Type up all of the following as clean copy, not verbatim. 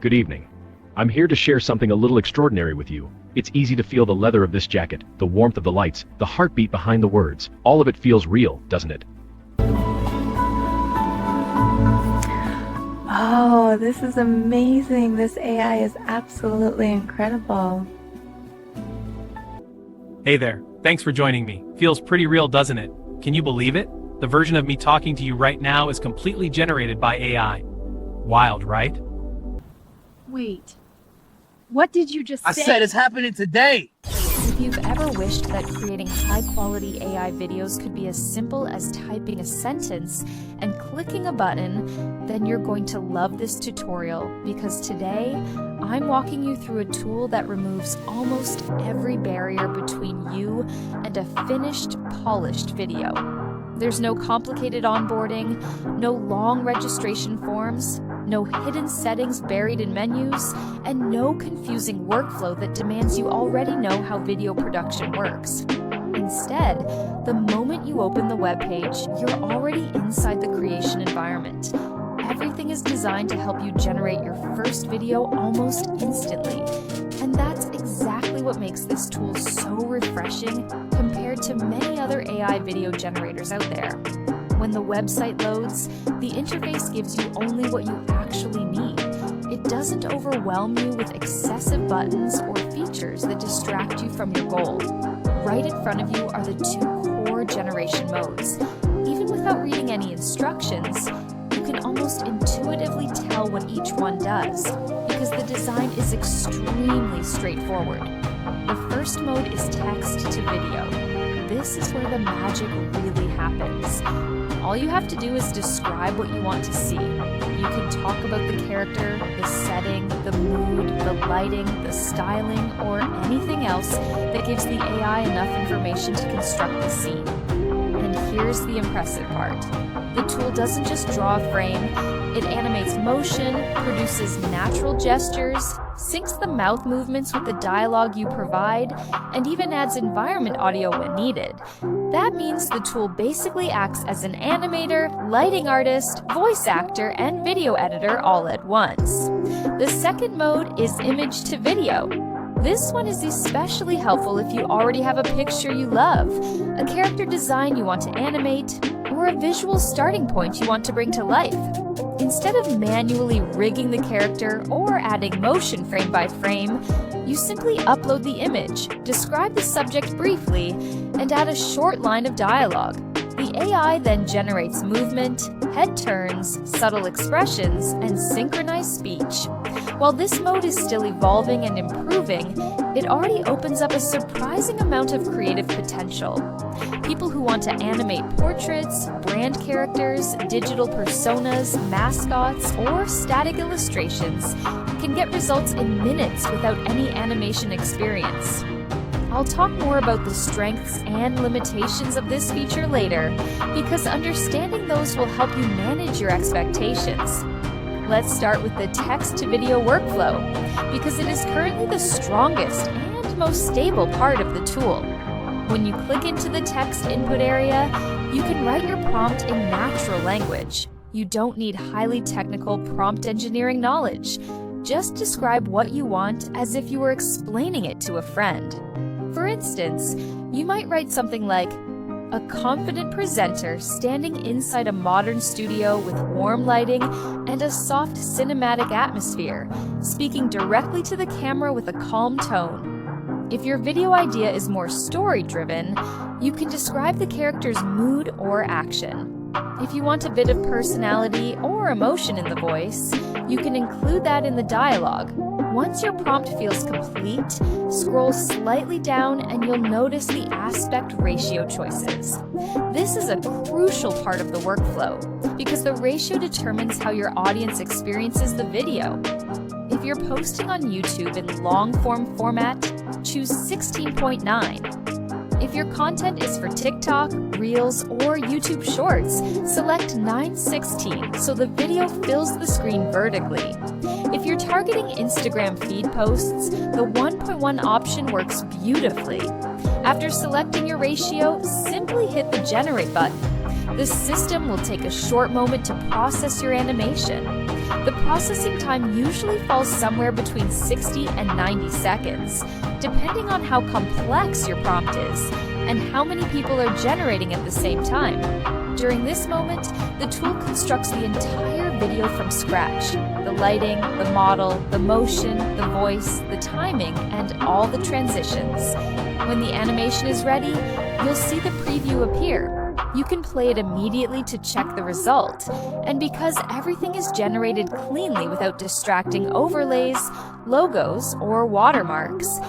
Good evening. I'm here to share something a little extraordinary with you. It's easy to feel the leather of this jacket, the warmth of the lights, the heartbeat behind the words. All of it feels real, doesn't it? Oh, this is amazing. This AI is absolutely incredible. Hey there, thanks for joining me. Feels pretty real, doesn't it? Can you believe it? The version of me talking to you right now is completely generated by AI. Wild, right? Wait, what did you just say? I said it's happening today. If you've ever wished that creating high-quality AI videos could be as simple as typing a sentence and clicking a button, then you're going to love this tutorial, because today I'm walking you through a tool that removes almost every barrier between you and a finished, polished video. There's no complicated onboarding, no long registration forms, no hidden settings buried in menus, and no confusing workflow that demands you already know how video production works. Instead, the moment you open the web page, you're already inside the creation environment. Everything is designed to help you generate your first video almost instantly. And that's exactly what makes this tool so refreshing compared to many other AI video generators out there. When the website loads, the interface gives you only what you actually need. It doesn't overwhelm you with excessive buttons or features that distract you from your goal. Right in front of you are the two core generation modes. Even without reading any instructions, you can almost intuitively tell what each one does, because the design is extremely straightforward. The first mode is text to video. This is where the magic really happens. All you have to do is describe what you want to see. You can talk about the character, the setting, the mood, the lighting, the styling, or anything else that gives the AI enough information to construct the scene. And here's the impressive part. The tool doesn't just draw a frame, it animates motion, produces natural gestures, syncs the mouth movements with the dialogue you provide, and even adds environment audio when needed. That means the tool basically acts as an animator, lighting artist, voice actor, and video editor all at once. The second mode is image to video. This one is especially helpful if you already have a picture you love, a character design you want to animate, or a visual starting point you want to bring to life. Instead of manually rigging the character or adding motion frame by frame, you simply upload the image, describe the subject briefly, and add a short line of dialogue. The AI then generates movement, head turns, subtle expressions, and synchronized speech. While this mode is still evolving and improving, it already opens up a surprising amount of creative potential. People who want to animate portraits, brand characters, digital personas, mascots, or static illustrations can get results in minutes without any animation experience. I'll talk more about the strengths and limitations of this feature later, because understanding those will help you manage your expectations. Let's start with the text-to-video workflow, because it is currently the strongest and most stable part of the tool. When you click into the text input area, you can write your prompt in natural language. You don't need highly technical prompt engineering knowledge. Just describe what you want as if you were explaining it to a friend. For instance, you might write something like, "A confident presenter standing inside a modern studio with warm lighting and a soft cinematic atmosphere, speaking directly to the camera with a calm tone." If your video idea is more story-driven, you can describe the character's mood or action. If you want a bit of personality or emotion in the voice, you can include that in the dialogue. Once your prompt feels complete, scroll slightly down and you'll notice the aspect ratio choices. This is a crucial part of the workflow, because the ratio determines how your audience experiences the video. If you're posting on YouTube in long-form format, choose 16:9. If your content is for TikTok, Reels, or YouTube Shorts, select 9:16 so the video fills the screen vertically. If you're targeting Instagram feed posts, the 1:1 option works beautifully. After selecting your ratio, simply hit the Generate button. The system will take a short moment to process your animation. The processing time usually falls somewhere between 60 and 90 seconds, depending on how complex your prompt is and how many people are generating at the same time. During this moment, the tool constructs the entire video from scratch. The lighting, the model, the motion, the voice, the timing, and all the transitions. When the animation is ready, you'll see the preview appear. You can play it immediately to check the result. And because everything is generated cleanly without distracting overlays, logos, or watermarks.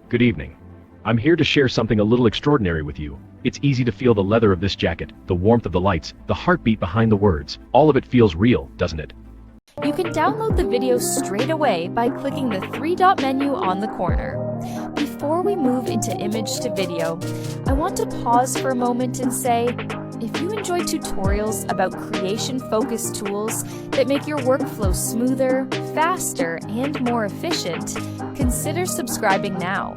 Good evening. I'm here to share something a little extraordinary with you. It's easy to feel the leather of this jacket, the warmth of the lights, the heartbeat behind the words. All of it feels real, doesn't it? You can download the video straight away by clicking the three-dot menu on the corner. Before we move into image to video, I want to pause for a moment and say, if you enjoy tutorials about creation-focused tools that make your workflow smoother, faster, and more efficient, consider subscribing now.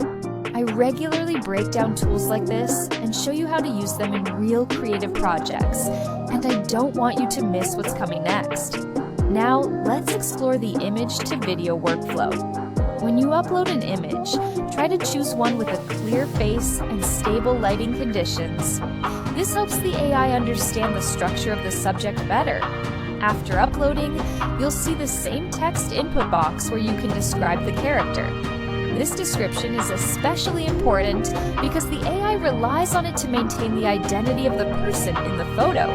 I regularly break down tools like this and show you how to use them in real creative projects, and I don't want you to miss what's coming next. Now, let's explore the image to video workflow. When you upload an image, try to choose one with a clear face and stable lighting conditions. This helps the AI understand the structure of the subject better. After uploading, you'll see the same text input box where you can describe the character. This description is especially important because the AI relies on it to maintain the identity of the person in the photo.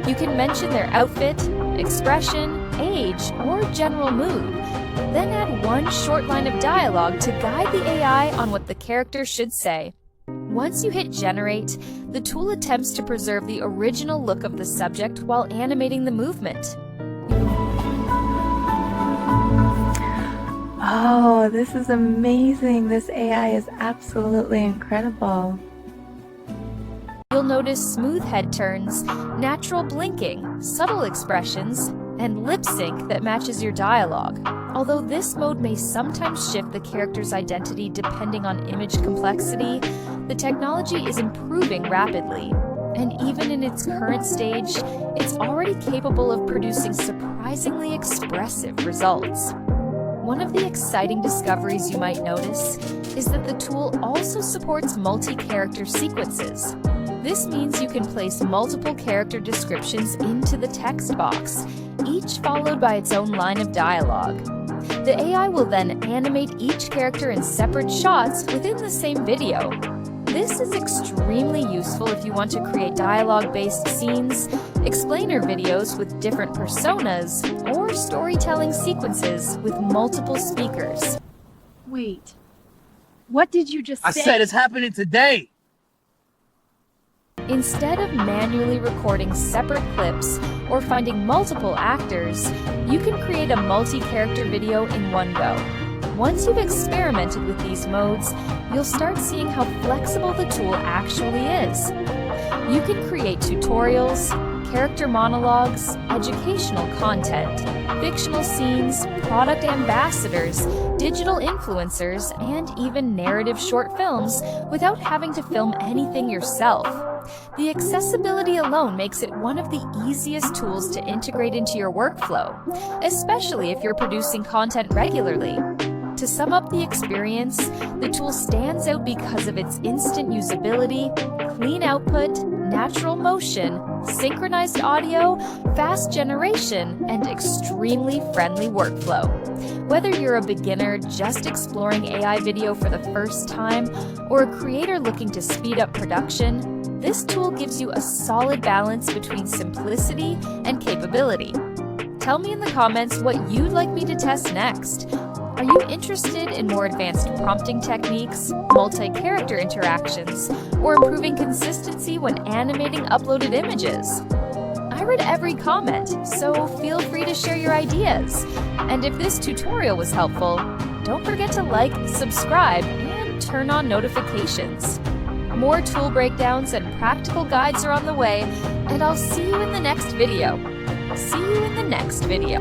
You can mention their outfit, expression, age, or general mood. Then add one short line of dialogue to guide the AI on what the character should say. Once you hit generate, the tool attempts to preserve the original look of the subject while animating the movement. Oh, this is amazing. This AI is absolutely incredible. You'll notice smooth head turns, natural blinking, subtle expressions, and lip sync that matches your dialogue. Although this mode may sometimes shift the character's identity depending on image complexity, the technology is improving rapidly. And even in its current stage, it's already capable of producing surprisingly expressive results. One of the exciting discoveries you might notice is that the tool also supports multi-character sequences. This means you can place multiple character descriptions into the text box, each followed by its own line of dialogue. The AI will then animate each character in separate shots within the same video. This is extremely useful if you want to create dialogue-based scenes, explainer videos with different personas, or storytelling sequences with multiple speakers. Wait, what did you just say? I said it's happening today. Instead of manually recording separate clips or finding multiple actors, you can create a multi-character video in one go. Once you've experimented with these modes, you'll start seeing how flexible the tool actually is. You can create tutorials, character monologues, educational content, fictional scenes, product ambassadors, digital influencers, and even narrative short films without having to film anything yourself. The accessibility alone makes it one of the easiest tools to integrate into your workflow, especially if you're producing content regularly. To sum up the experience, the tool stands out because of its instant usability, clean output, natural motion, synchronized audio, fast generation, and extremely friendly workflow. Whether you're a beginner just exploring AI video for the first time, or a creator looking to speed up production, this tool gives you a solid balance between simplicity and capability. Tell me in the comments what you'd like me to test next. Are you interested in more advanced prompting techniques, multi-character interactions, or improving consistency when animating uploaded images? I read every comment, so feel free to share your ideas. And if this tutorial was helpful, don't forget to like, subscribe, and turn on notifications. More tool breakdowns and practical guides are on the way, and I'll see you in the next video. See you in the next video.